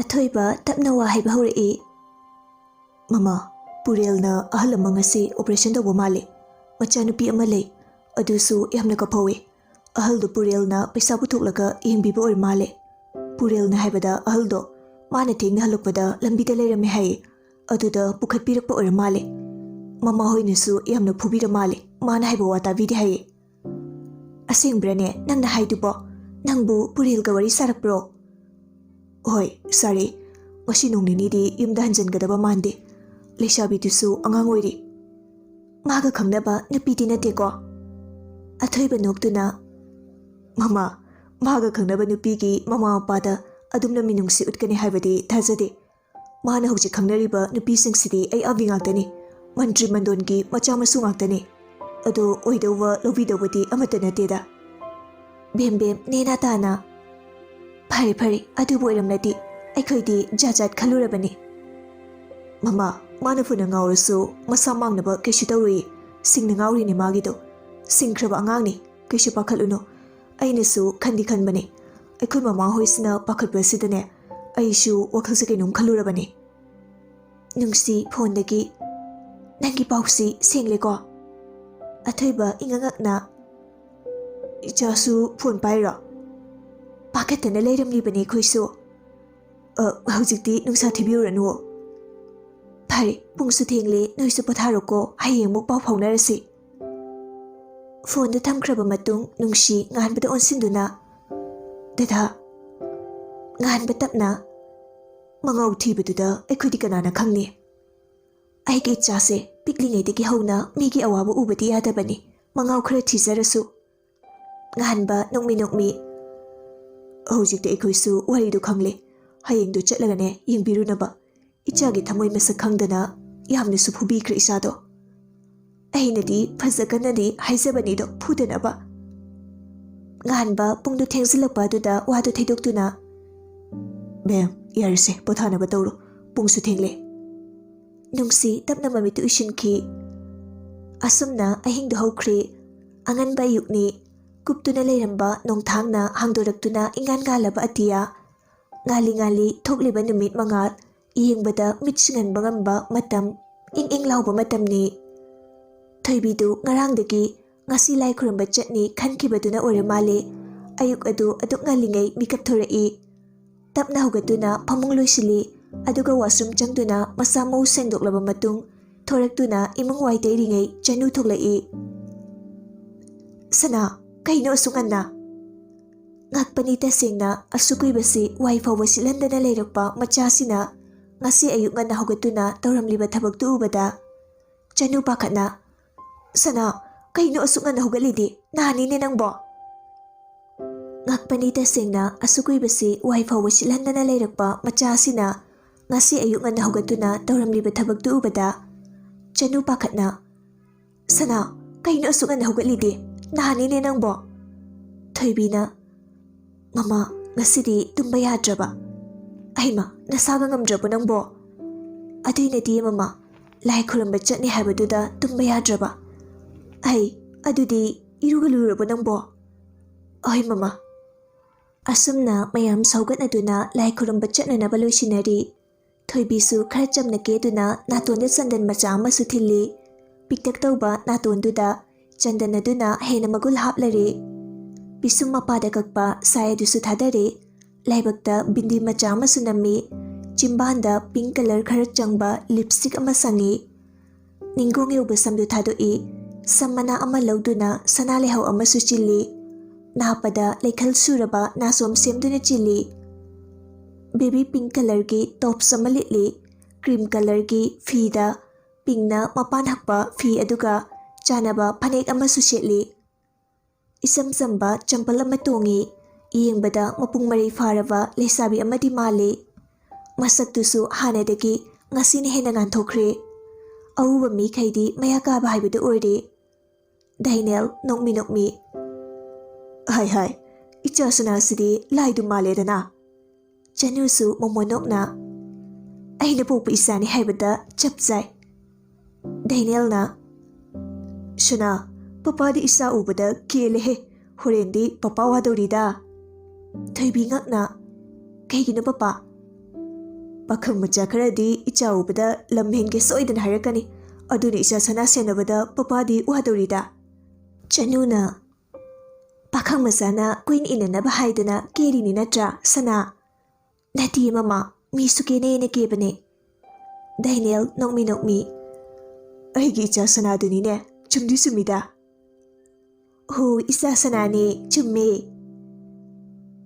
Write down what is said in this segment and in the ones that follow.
ꯑꯊꯣꯏꯕ ꯇꯞꯅ ꯋꯥ ꯍꯥꯏꯕ ꯍꯧꯔꯛꯏ꯫ ꯃꯃꯥ, ꯄꯨꯔꯦꯜꯅ ꯑꯍꯜ ꯑꯃ ꯉꯁꯤ ꯑꯣꯄꯔꯦꯁꯟ ꯇꯧꯕ ꯃꯥꯜꯂꯤ꯫ ꯃꯆꯥꯅꯨꯄꯤ ꯑꯃ ꯂꯩ, ꯑꯗꯨꯁꯨ ꯌꯥꯝꯅ ꯀꯞꯍꯧꯏ꯫ ꯑꯍꯜꯗꯣ ꯄꯨꯔꯦꯜꯅ ꯄꯩꯁꯥ ꯄꯨꯊꯣꯛꯂꯒ ꯌꯦꯡꯕꯤꯕ ꯑꯣꯏꯔ ꯃꯥꯜꯂꯦ꯫ ꯄꯨꯔꯦꯜꯅ ꯍꯥꯏꯕꯗ ꯑꯍꯜꯗꯣ ꯃꯥꯅ ꯊꯦꯡꯅ ꯍꯜꯂꯛꯄꯗ ꯂꯝꯕꯤꯗ ꯂꯩꯔꯝꯃꯦ ꯍꯥꯏꯌꯦ, ꯑꯗꯨꯗ ꯄꯨꯈꯠꯄꯤꯔꯛꯄ ꯑꯣꯏꯔ ꯃꯥꯜꯂꯦ꯫ ꯃꯃꯥ ꯍꯣꯏꯅꯁꯨ ꯌꯥꯝꯅ ꯐꯨꯕꯤꯔ ꯃꯥꯜꯂꯦ, ꯃꯥꯅ ꯍꯥꯏꯕ ꯋꯥ ꯇꯥꯕꯤꯗꯦ ꯍꯥꯏꯌꯦ꯫ ꯑꯁꯦꯡꯕ꯭ꯔꯅꯦ ꯅꯪꯅ ꯍꯥꯏꯗꯨꯕꯣ? ꯅꯪꯕꯨ ꯄꯨꯔꯦꯜꯒ ꯋꯥꯔꯤ ꯁꯥꯔꯛꯄ꯭ꯔꯣ? ꯍꯣꯏ ꯁꯥꯔꯦ, ꯉꯁꯤ ꯅꯣꯡ ꯅꯤꯅꯤꯗꯤ ꯌꯨꯝꯗ ꯍꯟꯖꯤꯟꯒꯗꯕ ꯃꯥꯟꯗꯦ꯫ ꯂꯩꯁꯥꯕꯤꯗꯨꯁꯨ ꯑꯉꯥꯡ ꯑꯣꯏꯔꯤ꯫ ꯃꯥꯒ ꯈꯪꯅꯕ ꯅꯨꯄꯤꯗꯤ ꯅꯠꯇꯦꯀꯣ? ꯑꯊꯣꯏꯕ ꯅꯣꯛꯇꯨꯅ, ꯃꯃꯥ, ꯃꯥꯒ ꯈꯪꯅꯕ ꯅꯨꯄꯤꯒꯤ ꯃꯃꯥ ꯃꯄꯥꯗ ꯑꯗꯨꯝꯅ ꯃꯤꯅꯨꯡꯁꯤ ꯎꯠꯀꯅꯤ ꯍꯥꯏꯕꯗꯤ ꯊꯥꯖꯗꯦ꯫ ꯃꯥꯅ ꯍꯧꯖꯤꯛ ꯈꯪꯅꯔꯤꯕ ꯅꯨꯄꯤꯁꯤꯡꯁꯤꯗꯤ ꯑꯩ ꯉꯥꯛꯇꯅꯤ, ꯃꯟꯇ꯭ꯔꯤ ꯃꯟꯗꯣꯟꯒꯤ ꯃꯆꯥ ꯃꯁꯨ ꯉꯥꯛꯇꯅꯤ꯫ ꯑꯗꯣ ꯑꯣꯏꯗꯧꯕ ꯂꯧꯕꯤꯗꯧꯕꯗꯤ ꯑꯃꯠꯇ ꯅꯠꯇꯦꯗ꯫ ꯕꯦꯝꯕꯦꯝ ꯅꯦꯅꯥ ꯇꯥꯅ, ꯐꯔꯦ ꯐꯔꯦ, ꯑꯗꯨꯕꯨ ꯑꯣꯏꯔꯝꯂꯗꯤ ꯑꯩꯈꯣꯏꯗꯤ ꯖꯥꯠ ꯖꯥꯠ ꯈꯜꯂꯨꯔꯕꯅꯤ꯫ ꯃꯃꯥ, ꯃꯥꯅ ꯐꯨꯅ ꯉꯥꯎꯔꯁꯨ ꯃꯁꯥ ꯃꯥꯡꯅꯕ ꯀꯩꯁꯨ ꯇꯧꯔꯣꯏꯌꯦ꯫ ꯁꯤꯡꯅ ꯉꯥꯎꯔꯤꯅꯦ ꯃꯥꯒꯤꯗꯣ꯫ ꯁꯤꯡꯈ꯭ꯔꯕ ꯑꯉꯥꯡꯅꯤ, ꯀꯩꯁꯨ ꯄꯥꯈꯠꯂꯨꯅꯨ꯫ ꯑꯩꯅꯁꯨ ꯈꯟꯗꯤ ꯈꯟꯕꯅꯦ, ꯑꯩꯈꯣꯏ ꯃꯃꯥ ꯍꯣꯏꯁꯤꯅ ꯄꯥꯈꯠꯄꯁꯤꯗꯅꯦ ꯑꯩꯁꯨ ꯋꯥꯈꯜꯁꯦ ꯀꯩꯅꯣꯝ ꯈꯜꯂꯨꯔꯕꯅꯤ꯫ ꯅꯨꯡꯁꯤ ꯐꯣꯟꯗꯒꯤ, ꯅꯪꯒꯤ ꯄꯥꯎꯁꯤ ꯁꯦꯡꯂꯦꯀꯣ? ꯑꯊꯣꯏꯕ ꯏꯉꯛꯉꯛꯅ, ꯏꯆꯥꯁꯨ ꯐꯣꯟ ꯄꯥꯏꯔꯣ? ꯄꯥꯈꯠꯇꯅ ꯂꯩꯔꯝꯂꯤꯕꯅꯤ ꯑꯩꯈꯣꯏꯁꯨ꯫ ꯍꯧꯖꯤꯛꯇꯤ ꯅꯨꯡꯁꯥ ꯊꯤꯕꯤꯎꯔꯅꯨ꯫ ꯐꯔꯦ, ꯄꯨꯡꯁꯨ ꯊꯦꯡꯂꯦ, ꯅꯣꯏꯁꯨ ꯄꯣꯊꯥꯔꯣꯀꯣ, ꯍꯌꯦꯡ ꯑꯃꯨꯛ ꯄꯥꯎ ꯐꯥꯎꯅꯔꯁꯤ꯫ ꯐꯣꯟꯗꯨ ꯊꯝꯈ꯭ꯔꯕ ꯃꯇꯨꯡ ꯅꯨꯡꯁꯤ ꯉꯥꯟꯕꯗ ꯑꯣꯟꯁꯤꯟꯗꯨꯅ, ꯗꯗꯥ, ꯉꯥꯟꯕ ꯇꯞꯅ, ꯃꯉꯥꯎ ꯊꯤꯕꯗꯨꯗ ꯑꯩꯈꯣꯏꯗꯤ ꯀꯅꯥꯅ ꯈꯪꯅꯤ? ꯑꯩꯒꯤ ꯏꯆꯥꯁꯦ ꯄꯤꯛꯂꯤꯉꯩꯗꯒꯤ ꯍꯧꯅ ꯃꯤꯒꯤ ꯑꯋꯥꯕ ꯎꯕꯗꯤ ꯌꯥꯗꯕꯅꯤ, ꯃꯉꯥꯎ ꯈꯔ ꯊꯤꯖꯔꯁꯨ꯫ ꯉꯥꯟꯕ ꯅꯣꯛꯃꯤ ꯅꯣꯛꯃꯤ, ꯍꯧꯖꯤꯛꯇꯤ ꯑꯩꯈꯣꯏꯁꯨ ꯋꯥꯔꯤꯗꯨ ꯈꯪꯂꯦ, ꯍꯌꯦꯡꯗꯨ ꯆꯠꯂꯒꯅꯦ ꯌꯦꯡꯕꯤꯔꯨꯅꯕ꯫ ꯏꯆꯥꯒꯤ ꯊꯃꯣꯏ ꯃꯁꯛ ꯈꯪꯗꯅ ꯌꯥꯝꯅꯁꯨ ꯐꯨꯕꯤꯈ꯭ꯔꯦ ꯏꯆꯥꯗꯣ꯫ ꯑꯩꯅꯗꯤ ꯐꯖꯒꯅꯗꯤ ꯍꯥꯏꯖꯕꯅꯤꯗꯣ ꯐꯨꯗꯅꯕ꯫ ꯉꯥꯟꯕ ꯄꯨꯡꯗꯨ ꯊꯦꯡꯖꯤꯜꯂꯛꯄ ꯑꯗꯨꯗ ꯋꯥꯗꯨ ꯊꯩꯗꯣꯛꯇꯨꯅ, ꯕꯦꯝ, ꯌꯥꯔꯁꯦ, ꯄꯣꯊꯥꯅꯕ ꯇꯧꯔꯣ, ꯄꯨꯡꯁꯨ ꯊꯦꯡꯂꯦ꯫ ꯅꯨꯡꯁꯤ ꯇꯞꯅ ꯃꯃꯤꯠꯇꯨ ꯎꯏꯁꯤꯟꯈꯤ꯫ ꯑꯁꯨꯝꯅ ꯑꯍꯤꯡꯗꯨ ꯍꯧꯈ꯭ꯔꯦ꯫ ꯑꯉꯟꯕ ꯑꯌꯨꯛꯅꯤ꯫ ꯀꯨꯞꯇꯨꯅ ꯂꯩꯔꯝꯕ ꯅꯣꯡꯊꯥꯡꯅ ꯍꯥꯡꯗꯣꯔꯛꯇꯨꯅ ꯏꯉꯥꯟ ꯉꯥꯜꯂꯕ ꯑꯇꯤꯌꯥ꯫ ꯉꯥꯜꯂꯤ ꯉꯥꯜꯂꯤ ꯊꯣꯛꯂꯤꯕ ꯅꯨꯃꯤꯠ ꯃꯉꯥꯜ, ꯌꯦꯡꯕꯗ ꯃꯤꯠ ꯁꯤꯡꯍꯟꯕ ꯉꯝꯕ ꯃꯇꯝ, ꯏꯪ ꯏꯪ ꯂꯥꯎꯕ ꯃꯇꯝꯅꯤ꯫ ꯊꯣꯏꯕꯤꯗꯨ ꯉꯔꯥꯡꯗꯒꯤ ꯉꯁꯤ ꯂꯥꯏ ꯈꯨꯔꯨꯝꯕ ꯆꯠꯅꯤ ꯈꯟꯈꯤꯕꯗꯨꯅ ꯑꯣꯏꯔ ꯃꯥꯜꯂꯦ ꯑꯌꯨꯛ ꯑꯗꯨ ꯑꯗꯨꯛ ꯉꯜꯂꯤꯉꯩ ꯃꯤꯀꯞ ꯊꯣꯔꯛꯏ꯫ ꯇꯞꯅ ꯍꯧꯒꯠꯇꯨꯅ ꯐꯃꯨꯡ ꯂꯣꯏꯁꯤꯜꯂꯤ, ꯑꯗꯨꯒ ꯋꯥꯁꯔꯨꯝ ꯆꯪꯗꯨꯅ ꯃꯁꯥ ꯃꯎ ꯁꯦꯡꯗꯣꯛꯂꯕ ꯃꯇꯨꯡ ꯊꯣꯔꯛꯇꯨꯅ ꯏꯃꯨꯡ ꯋꯥꯏ ꯇꯩꯔꯤꯉꯩ ꯆꯅꯨ ꯊꯣꯛꯂꯛꯏ꯫ ꯁꯅꯥ, ꯀꯩꯅꯣ ꯑꯁꯨꯛ ꯉꯟꯅ? ꯉꯛꯄꯅꯤ ꯇꯁꯦꯡꯅ ꯑꯁꯨꯛ ꯀꯨꯏꯕꯁꯤ ꯋꯥꯏ ꯐꯥꯎꯕ ꯁꯤꯠꯍꯟꯗꯅ ꯂꯩꯔꯛꯄ ꯃꯆꯥꯁꯤꯅ ꯉꯁꯤ ꯑꯌꯨꯛ ꯉꯟꯅ ꯍꯧꯒꯠꯇꯨꯅ ꯇꯧꯔꯝꯂꯤꯕ ꯊꯕꯛꯇꯨ ꯎꯕꯗ꯫ ꯆꯅꯨ ꯄꯥꯈꯠꯅ, ꯁꯅꯥ, ꯀꯩꯅꯣ ꯑꯁꯨꯛ ꯉꯟꯅ ꯍꯧꯒꯠꯂꯤꯗꯤ? ꯅꯍꯥꯟꯅꯤꯅꯦ ꯅꯪꯕꯣ꯫ ꯉꯛꯄꯅꯤ ꯇꯁꯦꯡꯅ ꯑꯁꯨꯛ ꯀꯨꯏꯕꯁꯤ ꯋꯥꯏ ꯐꯥꯎꯕ ꯁꯤꯠꯍꯟꯗꯅ ꯂꯩꯔꯛꯄ ꯃꯆꯥꯁꯤꯅ ꯉꯁꯤ ꯑꯌꯨꯛ ꯉꯟꯅ ꯍꯧꯒꯠꯇꯨꯅ ꯇꯧꯔꯝꯂꯤꯕ ꯊꯕꯛꯇꯨ ꯎꯕꯗ꯫ ꯆꯅꯨ ꯄꯥꯈꯠꯅ, ꯁꯅꯥ, ꯀꯩꯅꯣ ꯑꯁꯨꯛ ꯉꯟꯅ ꯍꯧꯒꯠꯂꯤꯗꯤ? ꯅꯍꯥꯟꯅꯤꯅꯦ ꯅꯪꯕꯣ꯫ ꯊꯣꯏꯕꯤꯅ, ꯃꯃꯥ, ꯉꯁꯤꯗꯤ ꯇꯨꯝꯕ ꯌꯥꯗ꯭ꯔꯕ꯫ ꯑꯩꯃ, ꯅꯁꯥꯒ ꯉꯝꯗ꯭ꯔꯕꯣ ꯅꯪꯕꯣ? ꯑꯗꯨꯏꯅꯗꯤ ꯃꯃꯥ, ꯂꯥꯏ ꯈꯨꯔꯨꯝꯕ ꯆꯠꯅꯤ ꯍꯥꯏꯕꯗꯨꯗ ꯇꯨꯝꯕ ꯌꯥꯗ꯭ꯔꯕ꯫ ꯑꯗꯨꯗꯤ ꯏꯔꯨꯒ ꯂꯨꯔꯕꯣ ꯅꯪꯕꯣ? ꯑꯍꯣꯏ ꯃꯃꯥ꯫ ꯑꯁꯨꯝꯅ ꯃꯌꯥꯝ ꯁꯧꯒꯠꯅꯗꯨꯅ ꯂꯥꯏ ꯈꯨꯔꯨꯝꯕ ꯆꯠꯅꯅꯕ ꯂꯣꯏꯁꯤꯟꯅꯔꯤ꯫ ꯊꯣꯏꯕꯤꯁꯨ ꯈꯔ ꯆꯝꯅ ꯀꯦꯗꯨꯅ ꯅꯥꯇꯣꯟꯗ ꯆꯟꯗꯟ ꯃꯆꯥ ꯑꯃꯁꯨ ꯊꯤꯜꯂꯤ꯫ ꯄꯤꯛꯇꯛ ꯇꯧꯕ ꯅꯥꯇꯣꯟꯗꯨꯗ ꯆꯟꯗꯟ ꯑꯗꯨꯅ ꯍꯦꯟꯅ ꯃꯒꯨꯟ ꯍꯥꯞꯂꯔꯤ꯫ ꯄꯤꯁꯨꯝ ꯃꯄꯥꯗ ꯀꯛꯄ ꯁꯥꯏ ꯑꯗꯨꯁꯨ ꯊꯥꯗꯔꯤ꯫ ꯂꯥꯏꯕꯛꯇ ꯕꯤꯟꯗꯤ ꯃꯆꯥ ꯑꯃꯁꯨ ꯅꯝꯃꯤ꯫ ꯆꯤꯝꯕꯥꯟꯗ ꯄꯤꯡ ꯀꯂꯔ ꯈꯔ ꯆꯪꯕ ꯂꯤꯞꯁꯇꯤꯛ ꯑꯃ ꯁꯪꯉꯤ꯫ ꯅꯤꯡꯒꯣꯡ ꯌꯧꯕ ꯁꯝꯗꯨ ꯊꯥꯗꯣꯛꯏ꯫ ꯁꯝ ꯃꯅꯥ ꯑꯃ ꯂꯧꯗꯨꯅ ꯁꯅꯥ ꯂꯩꯍꯥꯎ ꯑꯃꯁꯨ ꯆꯤꯜꯂꯤ꯫ ꯅꯥꯞꯄꯗ ꯂꯩꯈꯜ ꯁꯨꯔꯕ ꯅꯥꯁꯣꯝ ꯁꯦꯝꯗꯨꯅ ꯆꯤꯜꯂꯤ꯫ ꯕꯦꯕꯤ ꯄꯤꯡ ꯀꯂꯔꯒꯤ ꯇꯣꯞꯁ ꯑꯃ ꯂꯤꯠꯂꯤ꯫ ꯀ꯭ꯔꯤꯝ ꯀꯂꯔꯒꯤ ꯐꯤꯗ ꯄꯤꯡꯅ ꯃꯄꯥꯟ ꯍꯛꯄ ꯐꯤ ꯑꯗꯨꯒ ꯆꯥꯅꯕ ꯐꯅꯦꯛ ꯑꯃꯁꯨ ꯁꯦꯠꯂꯤ꯫ ꯏꯆꯝ ꯆꯝꯕ ꯆꯝꯄꯜ ꯑꯃ ꯇꯣꯡꯉꯤ꯫ ꯌꯦꯡꯕꯗ ꯃꯄꯨꯡ ꯃꯔꯩ ꯐꯥꯔꯕ ꯂꯩꯁꯥꯕꯤ ꯑꯃꯗꯤ ꯃꯥꯜꯂꯤ꯫ ꯃꯁꯛꯇꯨꯁꯨ ꯍꯥꯟꯅꯗꯒꯤ ꯉꯁꯤꯅ ꯍꯦꯟꯅ ꯉꯥꯟꯊꯣꯛꯈ꯭ꯔꯦ꯫ ꯑꯎꯕ ꯃꯤꯈꯩꯗꯤ ꯃꯌꯥ ꯀꯥꯕ ꯍꯥꯏꯕꯗꯨ ꯑꯣꯏꯔꯦ꯫ ꯗꯥꯏꯅꯦꯜ ꯅꯣꯛꯃꯤ ꯅꯣꯛꯃꯤ, ꯍꯥꯏ, ꯏꯆꯥ ꯁꯅꯥꯁꯤꯗꯤ ꯂꯥꯏꯗꯨ ꯃꯥꯜꯂꯦꯗꯅ꯫ ꯆꯅꯨꯁꯨ ꯃꯣꯃꯣꯅꯣꯛꯅ, ꯑꯩꯅ ꯄꯣꯛꯄ ꯏꯆꯥꯅꯤ ꯍꯥꯏꯕꯗ ꯆꯞ ꯆꯥꯏ꯫ ꯗꯥꯏꯅꯦꯜꯅ, ꯁꯅꯥ, ꯄꯄꯥꯗꯤ ꯏꯆꯥ ꯎꯕꯗ ꯀꯦꯜꯂꯦꯍꯦ, ꯍꯣꯔꯦꯟꯗꯤ ꯄꯄꯥ ꯋꯥꯗꯧꯔꯤꯗ꯫ ꯊꯣꯏꯕꯤ ꯉꯛꯅ, ꯀꯩꯒꯤꯅꯣ ꯄꯄꯥ? ꯄꯥꯈꯪ ꯃꯆꯥ ꯈꯔꯗꯤ ꯏꯆꯥ ꯎꯕꯗ ꯂꯝ ꯍꯦꯟꯒꯦ ꯁꯣꯏꯗꯅ ꯍꯥꯏꯔꯛꯀꯅꯤ ꯑꯗꯨꯅ ꯏꯆꯥ ꯁꯅꯥ ꯁꯦꯟꯅꯕꯗ ꯄꯄꯥꯗꯤ ꯋꯥꯗꯧꯔꯤꯗ ꯆꯅꯨꯅ ꯄꯥꯈꯪ ꯃꯆꯥꯅ ꯀꯨꯏꯟ ꯏꯅꯅꯕ ꯍꯥꯏꯗꯅ ꯀꯦꯔꯤꯅꯤ ꯅꯠꯇ꯭ꯔꯥ ꯁꯅꯥ ꯅꯠꯇꯦ ꯃꯃꯥ ꯃꯤꯁꯨ ꯀꯦꯅꯦꯅ ꯀꯦꯕꯅꯦ ꯗꯥꯏꯅꯦꯜ ꯅꯣꯛꯃꯤ ꯑꯩꯒꯤ ꯏꯆꯥ ꯁꯅꯥꯗꯨꯅꯤꯅꯦ ꯆꯨꯝꯗꯤ ꯆꯨꯝꯃꯤꯗ ꯍꯣ ꯏꯆꯥ ꯁꯅꯥꯅꯦ ꯆꯨꯝꯃꯦ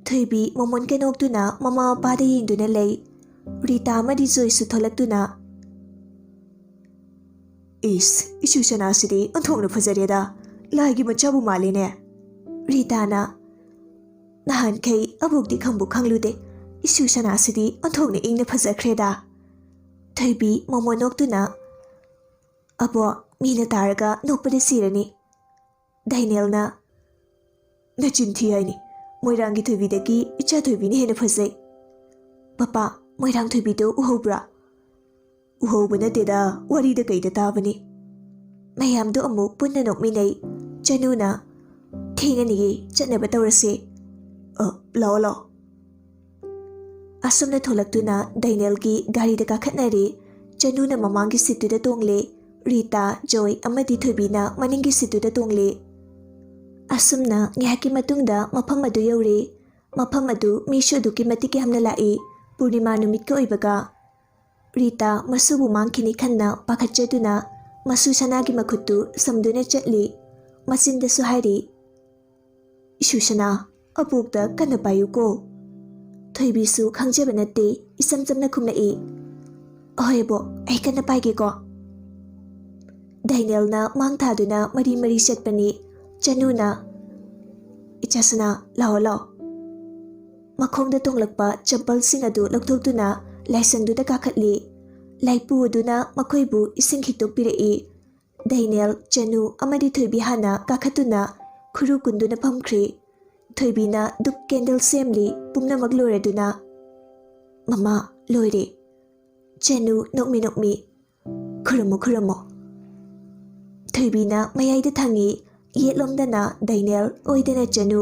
ꯊꯣꯏꯕꯤ ꯃꯃꯣꯟ ꯀꯩꯅꯣꯛꯇꯨꯅ ꯃꯃꯥ ꯃꯄꯥꯗ ꯌꯦꯡꯗꯨꯅ ꯂꯩ ꯔꯤꯇꯥ ꯑꯃꯗꯤ ꯖꯣꯏꯁꯨ ꯊꯣꯛꯂꯛꯇꯨꯅ ꯏꯁ ꯏꯁꯨ ꯁꯅꯥꯁꯤꯗꯤ ꯑꯣꯟꯊꯣꯛꯅ ꯐꯖꯔꯦꯗ ꯂꯥꯏꯒꯤ ꯃꯆꯥꯕꯨ ꯃꯥꯜꯂꯦꯅꯦ ꯔꯤꯇꯥꯅ ꯅꯍꯥꯟꯈꯩ ꯑꯕꯣꯛꯇꯤ ꯈꯪꯕꯨ ꯈꯪꯂꯨꯗꯦ ꯏꯁꯨ ꯁꯅꯥꯁꯤꯗꯤ ꯑꯣꯟꯊꯣꯛꯅ ꯏꯪꯅ ꯐꯖꯈ꯭ꯔꯦꯗ ꯊꯣꯏꯕꯤ ꯃꯃꯣꯟ ꯅꯣꯛꯇꯨꯅ ꯑꯕꯣꯛ ꯃꯤꯅ ꯇꯥꯔꯒ ꯅꯣꯛꯄꯗ ꯁꯤꯔꯅꯤ ꯗꯥꯏꯅꯦꯜꯅ ꯅꯆꯤꯟ ꯊꯤ ꯍꯥꯏꯅꯤ ꯃꯣꯏꯔꯥꯡꯒꯤ ꯊꯣꯏꯕꯤꯗꯒꯤ ꯏꯆꯥ ꯊꯣꯏꯕꯤꯅ ꯍꯦꯟꯅ ꯐꯖꯩ ꯄꯄꯥ ꯃꯣꯏꯔꯥꯡ ꯊꯣꯏꯕꯤꯗꯣ ꯎꯍꯧꯕ꯭ꯔꯥ ꯎꯍꯧꯕ ꯅꯠꯇꯦꯗ ꯋꯥꯔꯤꯗ ꯀꯩꯗ ꯇꯥꯕꯅꯤ ꯃꯌꯥꯝꯗꯣ ꯑꯃꯨꯛ ꯄꯨꯟꯅ ꯅꯣꯛꯃꯤꯟꯅꯩ ꯆꯅꯨꯅ ꯊꯦꯡꯉꯅꯤꯌꯦ ꯆꯠꯅꯕ ꯇꯧꯔꯁꯦ ꯂꯥꯛꯑꯣ ꯂꯥꯛꯑꯣ ꯑꯁꯨꯝꯅ ꯊꯣꯛꯂꯛꯇꯨꯅ ꯗꯥꯏꯅꯦꯜꯒꯤ ꯒꯥꯔꯤꯗ ꯀꯥꯈꯠꯅꯔꯦ ꯆꯅꯨꯅ ꯃꯃꯥꯡꯒꯤ ꯁꯤꯠꯇꯨꯗ ꯇꯣꯡꯂꯦ ꯔꯤꯇꯥ ꯖꯣꯏ ꯑꯃꯗꯤ ꯊꯣꯏꯕꯤꯅ ꯃꯅꯤꯡꯒꯤ ꯁꯤꯠꯇꯨꯗ ꯇꯣꯡꯂꯦ ꯑꯁꯨꯝꯅ ꯉꯥꯏꯍꯥꯛꯀꯤ ꯃꯇꯨꯡꯗ ꯃꯐꯝ ꯑꯗꯨ ꯌꯧꯔꯦ ꯃꯐꯝ ꯑꯗꯨ ꯃꯤꯁꯨ ꯑꯗꯨꯛꯀꯤ ꯃꯇꯤꯛ ꯌꯥꯝꯅ ꯂꯥꯛꯏ ꯄꯨꯔꯅꯤꯃꯥ ꯅꯨꯃꯤꯠꯀ ꯑꯣꯏꯕꯒ ꯔꯤꯇꯥ ꯃꯁꯨꯕꯨ ꯃꯥꯡꯈꯤꯅꯤ ꯈꯟꯅ ꯄꯥꯈꯠꯆꯗꯨꯅ ꯃꯁꯨ ꯁꯅꯥꯒꯤ ꯃꯈꯨꯠꯇꯨ ꯁꯝꯗꯨꯅ ꯆꯠꯂꯤ ꯃꯆꯤꯟꯗꯁꯨ ꯍꯥꯏꯔꯤ ꯏꯁꯨ ꯁꯅꯥ ꯑꯕꯣꯛꯇ ꯀꯟꯅ ꯄꯥꯏꯌꯨꯀꯣ ꯊꯣꯏꯕꯤꯁꯨ ꯈꯪꯖꯕ ꯅꯠꯇꯦ ꯏꯆꯝ ꯆꯝꯅ ꯈꯨꯝꯂꯛꯏ ꯑꯍꯣꯏ ꯑꯕꯣꯛ ꯑꯩ ꯀꯟꯅ ꯄꯥꯏꯒꯦꯀꯣ ꯗꯥꯏꯅꯦꯜꯅ ꯃꯥꯡ ꯊꯥꯗꯨꯅ ꯃꯔꯤ ꯃꯔꯤ ꯆꯠꯄꯅꯤ ꯆꯅꯨꯅ ꯏꯆꯥ ꯁꯅꯥ ꯂꯥꯛꯑꯣ ꯂꯥꯛꯑꯣ ꯃꯈꯣꯡꯗ ꯇꯣꯡꯂꯛꯄ ꯆꯝꯄꯜꯁꯤꯡ ꯑꯗꯨ ꯂꯧꯊꯣꯛꯇꯨꯅ ꯂꯥꯏꯁꯪꯗꯨꯗ ꯀꯥꯈꯠꯂꯤ ꯂꯥꯏꯄꯨ ꯑꯗꯨꯅ ꯃꯈꯣꯏꯕꯨ ꯏꯁꯤꯡ ꯈꯤꯛꯇꯣꯛꯄꯤꯔꯛꯏ ꯗꯥꯏꯅꯦꯜ ꯆꯅꯨ ꯑꯃꯗꯤ ꯊꯣꯏꯕꯤ ꯍꯥꯟꯅ ꯀꯥꯈꯠꯇꯨꯅ ꯈꯨꯔꯨ ꯀꯨꯟꯗꯨꯅ ꯐꯝꯈ꯭ꯔꯦ ꯊꯣꯏꯕꯤꯅ ꯗꯨꯛ ꯀꯦꯟꯗꯜ ꯁꯦꯝꯂꯤ ꯄꯨꯝꯅꯃꯛ ꯂꯣꯏꯔꯗꯨꯅ ꯃꯃꯥ ꯂꯣꯏꯔꯦ ꯆꯅꯨ ꯅꯣꯛꯃꯤ ꯈꯨꯔꯨꯝꯃꯣ ꯊꯣꯏꯕꯤꯅ ꯃꯌꯥꯏꯗ ꯊꯪꯉꯤ ꯌꯦꯠꯂꯣꯝꯗꯅ ꯗꯥꯏꯅꯦꯜ ꯑꯣꯏꯗꯅ ꯆꯅꯨ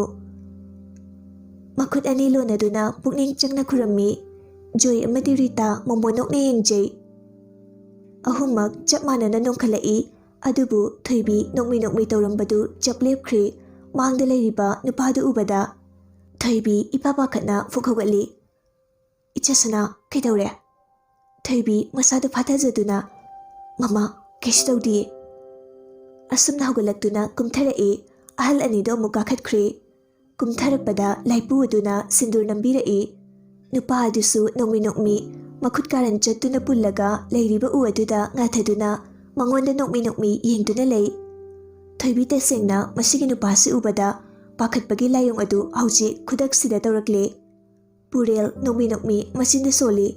ꯃꯈꯨꯠ ꯑꯅꯤ ꯂꯣꯟꯅꯗꯨꯅ ꯄꯨꯛꯅꯤꯡ ꯆꯪꯅ ꯈꯨꯔꯝꯃꯤ ꯖꯣꯏ ꯑꯃꯗꯤ ꯔꯤꯇꯥ ꯃꯣꯃꯣꯟ ꯅꯣꯛꯅ ꯌꯦꯡꯖꯩ ꯑꯍꯨꯝꯃꯛ ꯆꯞ ꯃꯥꯟꯅꯅ ꯅꯣꯡꯈꯠꯂꯛꯏ ꯑꯗꯨꯕꯨ ꯊꯣꯏꯕꯤ ꯅꯣꯛꯃꯤ ꯇꯧꯔꯝꯕꯗꯨ ꯆꯞ ꯂꯦꯞꯈ꯭ꯔꯦ ꯃꯥꯡꯗ ꯂꯩꯔꯤꯕ ꯅꯨꯄꯥꯗꯨ ꯎꯕꯗ ꯊꯣꯏꯕꯤ ꯏꯄꯥ ꯄꯥꯈꯠꯅ ꯐꯨꯛ ꯍꯧꯒꯠꯂꯤ ꯏꯆꯥ ꯁꯅꯥ ꯀꯩꯗꯧꯔꯦ ꯊꯣꯏꯕꯤ ꯃꯁꯥꯗꯨ ꯐꯥꯊꯖꯗꯨꯅ ꯃꯃꯥ ꯀꯩꯁꯨ ꯇꯧꯗꯤꯌꯦ ꯑꯁꯨꯝꯅ ꯍꯧꯒꯠꯂꯛꯇꯨꯅ ꯀꯨꯝꯊꯔꯛꯏ ꯑꯍꯜ ꯑꯅꯤꯗꯣ ꯑꯃꯨꯛ ꯀꯥꯈꯠꯈ꯭ꯔꯦ ꯀꯨꯝꯊꯔꯛꯄꯗ ꯂꯥꯏꯄꯨ ꯑꯗꯨꯅ ꯁꯤꯟꯗꯨꯔ ꯅꯝꯕꯤꯔꯛꯏ ꯅꯨꯄꯥ ꯑꯗꯨꯁꯨ ꯅꯣꯛꯃꯤ ꯃꯈꯨꯠ ꯀꯥꯔꯟ ꯆꯠꯇꯨꯅ ꯄꯨꯜꯂꯒ ꯂꯩꯔꯤꯕ ꯎ ꯑꯗꯨꯗ ꯉꯥꯊꯗꯨꯅ ꯃꯉꯣꯟꯗ ꯅꯣꯛꯃꯤ ꯌꯦꯡꯗꯨꯅ ꯂꯩ ꯊꯣꯏꯕꯤ ꯇꯁꯦꯡꯅ ꯃꯁꯤꯒꯤ ꯅꯨꯄꯥꯁꯤ ꯎꯕꯗ ꯄꯥꯈꯠꯄꯒꯤ ꯂꯥꯏꯑꯣꯡ ꯑꯗꯨ ꯍꯧꯖꯤꯛ ꯈꯨꯗꯛꯁꯤꯗ ꯇꯧꯔꯛꯂꯦ ꯄꯨꯔꯦꯜ ꯅꯣꯛꯃꯤ ꯃꯆꯤꯟꯗ ꯁꯣꯜꯂꯤ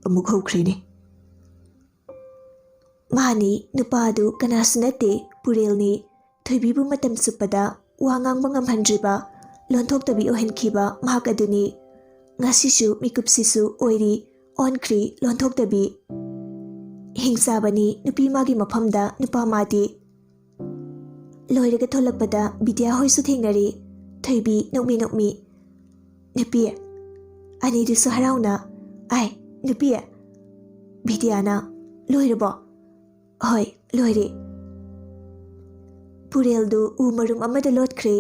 ꯑꯃꯨꯛ ꯍꯧꯈ꯭ꯔꯦꯅꯦ ꯃꯥꯅꯤ ꯅꯨꯄꯥ ꯑꯗꯨ ꯀꯅꯥꯁꯨ ꯅꯠꯇꯦ ꯄꯨꯔꯦꯜꯅꯤ ꯊꯣꯏꯕꯤꯕꯨ ꯃꯇꯝ ꯆꯨꯞꯄꯗ ꯋꯥ ꯉꯥꯡꯕ ꯉꯝꯍꯟꯗ꯭ꯔꯤꯕ ꯂꯣꯟꯊꯣꯛꯇꯕꯤ ꯑꯣꯏꯍꯟꯈꯤꯕ ꯃꯍꯥꯛ ꯑꯗꯨꯅꯤ ꯉꯁꯤꯁꯨ ꯃꯤꯀꯨꯞꯁꯤꯁꯨ ꯑꯣꯏꯔꯤ ꯑꯣꯟꯈ꯭ꯔꯤ ꯂꯣꯟꯊꯣꯛꯇꯕꯤ ꯍꯤꯡꯆꯥꯕꯅꯤ ꯅꯨꯄꯤ ꯃꯥꯒꯤ ꯃꯐꯝꯗ ꯅꯨꯄꯥ ꯃꯥꯗꯤ ꯂꯣꯏꯔꯒ ꯊꯣꯛꯂꯛꯄꯗ ꯕꯤꯗ꯭ꯌꯥ ꯍꯣꯏꯁꯨ ꯊꯦꯡꯅꯔꯤ ꯊꯣꯏꯕꯤ ꯅꯣꯛꯃꯤ ꯅꯨꯄꯤ ꯑꯅꯤꯗꯨꯁꯨ ꯍꯔꯥꯎꯅ ꯑꯥꯏ ꯅꯨꯄꯤ ꯕꯤꯗ꯭ꯌꯥꯅ ꯂꯣꯏꯔꯕꯣ ꯍꯣꯏ ꯂꯣꯏꯔꯦ ꯄꯨꯔꯦꯜꯗꯨ ꯎ ꯃꯔꯨꯝ ꯑꯃꯗ ꯂꯣꯠꯈ꯭ꯔꯦ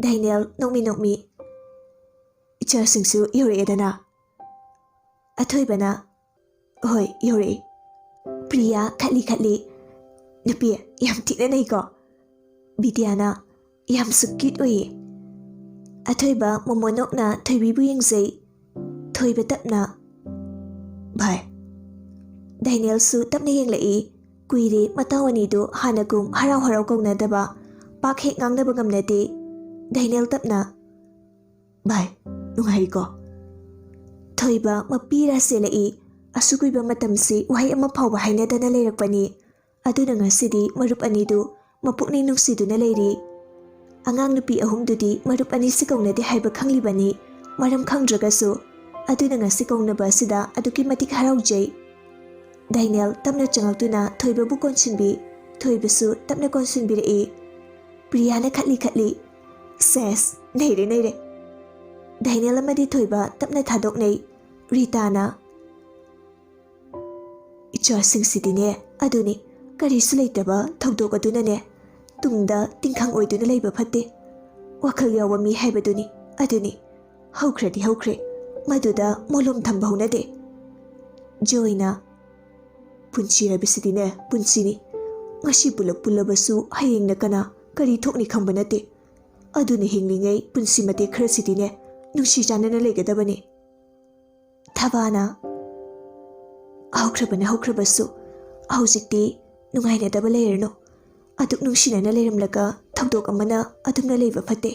ꯗꯥꯏꯅꯦꯜ ꯅꯣꯛꯃꯤ ꯏꯆꯥꯁꯤꯡꯁꯨ ꯌꯧꯔꯛꯑꯦꯗꯅ ꯑꯊꯣꯏꯕꯅ ꯍꯣꯏ ꯌꯧꯔꯛꯏ ꯄ꯭ꯔꯤꯌꯥ ꯈꯠꯂꯤ ꯅꯨꯄꯤ ꯌꯥꯝ ꯊꯤꯅ ꯅꯩꯀꯣ ꯕꯤꯗ꯭ꯌꯥꯅ ꯌꯥꯝꯁꯨ ꯀ꯭ꯌꯨꯠ ꯑꯣꯏꯌꯦ ꯑꯊꯣꯏꯕ ꯃꯣꯃꯣꯅꯣꯛꯅ ꯊꯣꯏꯕꯤꯕꯨ ꯌꯦꯡꯖꯩ ꯊꯣꯏꯕ ꯇꯞꯅ ꯚꯥꯏ ꯗꯥꯏꯅꯦꯜꯁꯨ ꯇꯞꯅ ꯌꯦꯡꯂꯛꯏ ꯀꯨꯏꯔꯦ ꯃꯇꯥꯎ ꯑꯅꯤꯗꯨ ꯍꯥꯟꯅꯒꯨꯝ ꯍꯔꯥꯎ ꯀꯧꯅꯗꯕ ꯄꯥꯛ ꯍꯦꯛ ꯉꯥꯡꯅꯕ ꯉꯝꯅꯗꯦ ꯗꯥꯏꯅꯦꯜ ꯇꯞꯅ ꯚꯥꯏ ꯅꯨꯡꯉꯥꯏꯔꯤꯀꯣ ꯊꯣꯏꯕ ꯃꯄꯤꯔꯥ ꯆꯦꯜꯂꯛꯏ ꯑꯁꯨꯀꯨꯏꯕ ꯃꯇꯝꯁꯤ ꯋꯥꯍꯩ ꯑꯃ ꯐꯥꯎꯕ ꯍꯥꯏꯅꯗꯅ ꯂꯩꯔꯛꯄꯅꯤ ꯑꯗꯨꯅ ꯉꯁꯤꯗꯤ ꯃꯔꯨꯞ ꯑꯅꯤꯗꯨ ꯃꯄꯨꯛꯅꯤꯡ ꯅꯨꯡꯁꯤꯗꯨꯅ ꯂꯩꯔꯤ ꯑꯉꯥꯡ ꯅꯨꯄꯤ ꯑꯍꯨꯝꯗꯨꯗꯤ ꯃꯔꯨꯞ ꯑꯅꯤꯁꯤ ꯀꯧꯅꯗꯦ ꯍꯥꯏꯕ ꯈꯪꯂꯤꯕꯅꯤ ꯃꯔꯝ ꯈꯪꯗ꯭ꯔꯒꯁꯨ ꯑꯗꯨꯅ ꯉꯁꯤ ꯀꯧꯅꯕ ꯑꯁꯤꯗ ꯑꯗꯨꯛꯀꯤ ꯃꯇꯤꯛ ꯍꯔꯥꯎꯖꯩ ꯗꯥꯏꯅꯦꯜ ꯇꯞꯅ ꯆꯪꯉꯛꯇꯨꯅ ꯊꯣꯏꯕꯕꯨ ꯀꯣꯟꯁꯤꯟꯕꯤ ꯊꯣꯏꯕꯁꯨ ꯇꯞꯅ ꯀꯣꯟꯁꯤꯟꯕꯤꯔꯛꯏ ꯄ꯭ꯔꯤꯌꯥꯅ ꯈꯠꯂꯤ ꯁꯦꯁ ꯅꯩꯔꯦ ꯗꯥꯏꯅꯦꯜ ꯑꯃꯗꯤ ꯊꯣꯏꯕ ꯇꯞꯅ ꯊꯥꯗꯣꯛꯅꯩ ꯔꯤꯇꯥꯅ ꯏꯆꯥꯁꯤꯡꯁꯤꯗꯤꯅꯦ ꯑꯗꯨꯅꯤ ꯀꯔꯤꯁꯨ ꯂꯩꯇꯕ ꯊꯧꯗꯣꯛ ꯑꯗꯨꯅꯅꯦ ꯇꯨꯡꯗ ꯇꯤꯡꯈꯪ ꯑꯣꯏꯗꯨꯅ ꯂꯩꯕ ꯐꯠꯇꯦ ꯋꯥꯈꯜ ꯌꯥꯎꯕ ꯃꯤ ꯍꯥꯏꯕꯗꯨꯅꯤ ꯑꯗꯨꯅꯤ ꯍꯧꯈ꯭ꯔꯗꯤ ꯍꯧꯈ꯭ꯔꯦ ꯃꯗꯨꯗ ꯃꯣꯂꯣꯝ ꯊꯝꯕ ꯍꯧꯅꯗꯦ ꯖꯣꯏꯅ ꯄꯨꯟꯁꯤ ꯍꯥꯏꯕꯁꯤꯗꯤꯅꯦ ꯄꯨꯟꯁꯤꯅꯤ ꯉꯁꯤ ꯄꯨꯂꯞ ꯄꯨꯜꯂꯕꯁꯨ ꯍꯌꯦꯡꯅ ꯀꯅꯥ ꯀꯔꯤ ꯊꯣꯛꯅꯤ ꯈꯪꯕ ꯅꯠꯇꯦ ꯑꯗꯨꯅ ꯍꯤꯡꯂꯤꯉꯩ ꯄꯨꯟꯁꯤ ꯃꯇꯦꯛ ꯈꯔꯁꯤꯗꯤꯅꯦ ꯅꯨꯡꯁꯤ ꯆꯥꯟꯅꯅ ꯂꯩꯒꯗꯕꯅꯤ ꯊꯕꯥꯅ ꯍꯧꯈ꯭ꯔꯕꯅ ꯍꯧꯈ꯭ꯔꯕꯁꯨ ꯍꯧꯖꯤꯛꯇꯤ ꯅꯨꯡꯉꯥꯏꯅꯗꯕ ꯂꯩꯔꯅꯨ ꯑꯗꯨꯛ ꯅꯨꯡꯁꯤꯅꯅ ꯂꯩꯔꯝꯂꯒ ꯊꯧꯗꯣꯛ ꯑꯃꯅ ꯑꯗꯨꯝꯅ ꯂꯩꯕ ꯐꯠꯇꯦ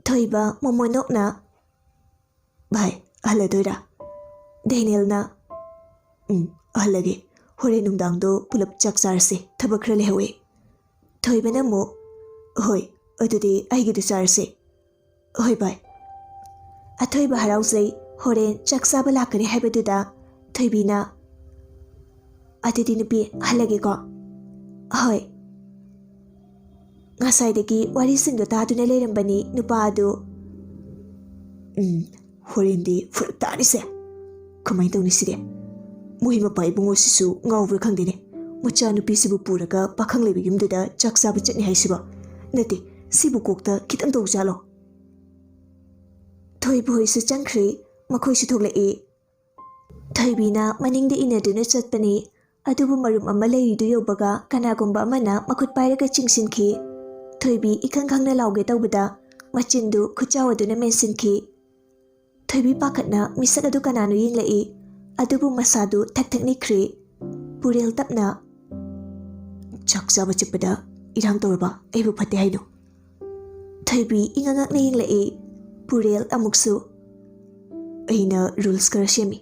ꯊꯣꯏꯕ ꯃꯣꯃꯣꯅꯣꯛꯅ ꯚꯥꯏ ꯑꯍꯜꯂꯗꯣꯏꯔꯥ ꯗꯦꯅꯤꯌꯦꯜꯅ ꯑꯍꯜꯂꯒꯦ ꯍꯣꯔꯦꯟ ꯅꯨꯡꯗꯥꯡꯗꯣ ꯄꯨꯂꯞ ꯆꯥꯛ ꯆꯥꯔꯁꯦ ꯊꯕꯛ ꯈꯔ ꯂꯩꯍꯧꯋꯦ ꯊꯣꯏꯕꯅ ꯑꯃꯨꯛ ꯍꯣꯏ ꯑꯗꯨꯗꯤ ꯑꯩꯒꯤꯗ ꯆꯥꯔꯁꯦ ꯍꯣꯏ ꯚꯥꯏ ꯑꯊꯣꯏꯕ ꯍꯔꯥꯎꯖꯩ ꯍꯣꯔꯦꯟ ꯆꯥꯛ ꯆꯥꯕ ꯂꯥꯛꯀꯅꯤ ꯍꯥꯏꯕꯗꯨꯗ ꯊꯣꯏꯕꯤꯅ ꯑꯗꯨꯗꯤ ꯅꯨꯄꯤ ꯍꯜꯂꯒꯦꯀꯣ ꯍꯣꯏ ꯉꯁꯥꯏꯗꯒꯤ ꯋꯥꯔꯤꯁꯤꯡꯗꯣ ꯇꯥꯗꯨꯅ ꯂꯩꯔꯝꯕꯅꯤ ꯅꯨꯄꯥ ꯑꯗꯨ ꯍꯣꯔꯦꯟꯗꯤ ꯐꯔꯛ ꯇꯥꯔꯤꯁꯦ ꯀꯃꯥꯏꯅ ꯇꯧꯅꯤ ꯁꯤꯗꯤ ꯃꯣꯏ ꯃꯄꯥ ꯏꯕꯨꯡꯉꯣꯁꯤꯁꯨ ꯉꯥꯎꯕ꯭ꯔꯥ ꯈꯪꯗꯦꯅꯦ ꯃꯆꯥꯅꯨꯄꯤꯁꯤꯕꯨ ꯄꯨꯔꯒ ꯄꯥꯈꯪ ꯂꯩꯕ ꯌꯨꯝꯗꯨꯗ ꯆꯥꯛ ꯆꯥꯕ ꯆꯠꯅꯤ ꯍꯥꯏꯁꯤꯕ ꯅꯠꯇꯦ ꯁꯤꯕꯨ ꯀꯣꯛꯇ ꯈꯤꯇꯪ ꯇꯧꯖꯥꯠꯂꯣ ꯊꯣꯏꯕ ꯍꯣꯏꯁꯨ ꯆꯪꯈ꯭ꯔꯦ ꯃꯈꯣꯏꯁꯨ ꯊꯣꯛꯂꯛꯏ ꯊꯣꯏꯕꯤꯅ ꯃꯅꯤꯡꯗ ꯏꯟꯅꯗꯨꯅ ꯆꯠꯄꯅꯤ ꯑꯗꯨꯕꯨ ꯃꯔꯨꯞ ꯑꯃ ꯂꯩꯔꯤꯗꯨ ꯌꯧꯕꯒ ꯀꯅꯥꯒꯨꯝꯕ ꯑꯃꯅ ꯃꯈꯨꯠ ꯄꯥꯏꯔꯒ ꯆꯤꯡꯁꯤꯟꯈꯤ ꯊꯣꯏꯕꯤ ꯏꯈꯪ ꯈꯪꯅ ꯂꯥꯎꯒꯦ ꯇꯧꯕꯗ ꯃꯆꯤꯟꯗꯨ ꯈꯨꯠꯆꯥꯎ ꯑꯗꯨꯅ ꯃꯦꯟꯁꯤꯟꯈꯤ ꯊꯣꯏꯕꯤ ꯄꯥꯈꯠꯅ ꯃꯤꯁꯛ ꯑꯗꯨ ꯀꯅꯥꯅꯣ ꯌꯦꯡꯂꯛꯏ ꯑꯗꯨꯕꯨ ꯃꯁꯥꯗꯨ ꯊꯛ ꯊꯛ ꯅꯤꯛꯈ꯭ꯔꯦ ꯄꯨꯔꯦꯜ ꯇꯞꯅ ꯆꯥꯛ ꯆꯥꯕ ꯆꯠꯄꯗ ꯏꯔꯥꯡ ꯇꯧꯔꯕ ꯑꯩꯕꯨ ꯐꯠꯇꯦ ꯍꯥꯏꯅꯣ ꯊꯣꯏꯕꯤ ꯏꯉꯛꯉꯛꯅ ꯌꯦꯡꯂꯛꯏ ꯄꯨꯔꯦꯜ ꯑꯃꯨꯛꯁꯨ ꯑꯩꯅ ꯔꯨꯜꯁ ꯈꯔ ꯁꯦꯝꯃꯤ